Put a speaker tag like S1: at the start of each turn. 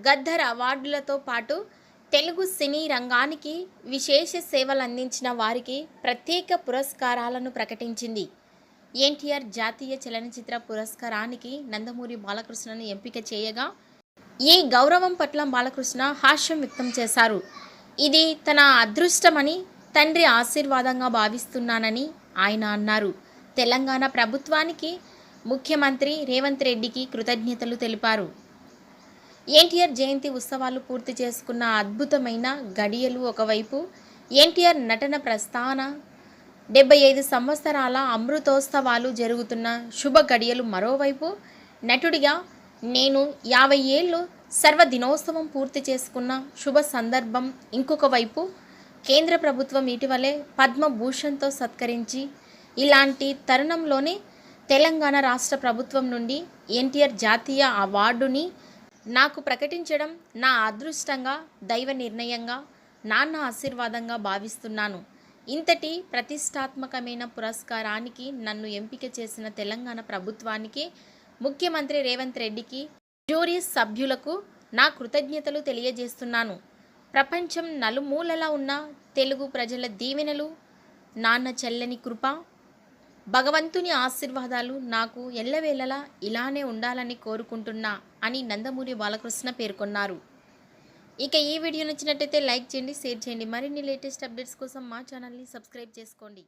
S1: గద్దర్ అవార్డులతో పాటు తెలుగు సినీ రంగానికి విశేష సేవలు అందించిన వారికి ప్రత్యేక పురస్కారాలను ప్రకటించింది. ఎన్టీఆర్ జాతీయ చలనచిత్ర పురస్కారానికి నందమూరి బాలకృష్ణను ఎంపిక చేయగా ఈ గౌరవం పట్ల బాలకృష్ణ హాస్యం వ్యక్తం చేశారు. ఇది తన అదృష్టమని, తండ్రి ఆశీర్వాదంగా భావిస్తున్నానని ఆయన అన్నారు. తెలంగాణ ప్రభుత్వానికి, ముఖ్యమంత్రి రేవంత్ రెడ్డికి కృతజ్ఞతలు తెలిపారు. ఎన్టీఆర్ జయంతి ఉత్సవాలు పూర్తి చేసుకున్న అద్భుతమైన గడియలు ఒకవైపు, ఎన్టీఆర్ నటన ప్రస్థాన 75 సంవత్సరాల అమృతోత్సవాలు జరుగుతున్న శుభ గడియలు మరోవైపు, నటుడిగా నేను 50 ఏళ్ళు సర్వదినోత్సవం పూర్తి చేసుకున్న శుభ సందర్భం ఇంకొక వైపు, కేంద్ర ప్రభుత్వం ఇటీవలే పద్మభూషణ్తో సత్కరించి, ఇలాంటి తరుణంలోనే తెలంగాణ రాష్ట్ర ప్రభుత్వం నుండి ఎన్టీఆర్ జాతీయ అవార్డుని నాకు ప్రకటించడం నా అదృష్టంగా, దైవ నిర్ణయంగా, నాన్న ఆశీర్వాదంగా భావిస్తున్నాను. ఇంతటి ప్రతిష్టాత్మకమైన పురస్కారానికి నన్ను ఎంపిక చేసిన తెలంగాణ ప్రభుత్వానికి, ముఖ్యమంత్రి రేవంత్ రెడ్డికి, జ్యూరీ సభ్యులకు నా కృతజ్ఞతలు తెలియజేస్తున్నాను. ప్రపంచం నలుమూలలా ఉన్న తెలుగు ప్రజల దీవెనలు, నాన్న చెల్లని కృప, భగవంతుని ఆశీర్వాదాలు నాకు ఎల్లవేళలా ఇలానే ఉండాలని కోరుకుంటున్నా అని నందమూరి బాలకృష్ణ పేర్కొన్నారు. ఇక ఈ వీడియో నచ్చినట్టయితే లైక్ చేయండి, షేర్ చేయండి. మరిన్ని లేటెస్ట్ అప్డేట్స్ కోసం మా ఛానల్ని సబ్స్క్రైబ్ చేసుకోండి.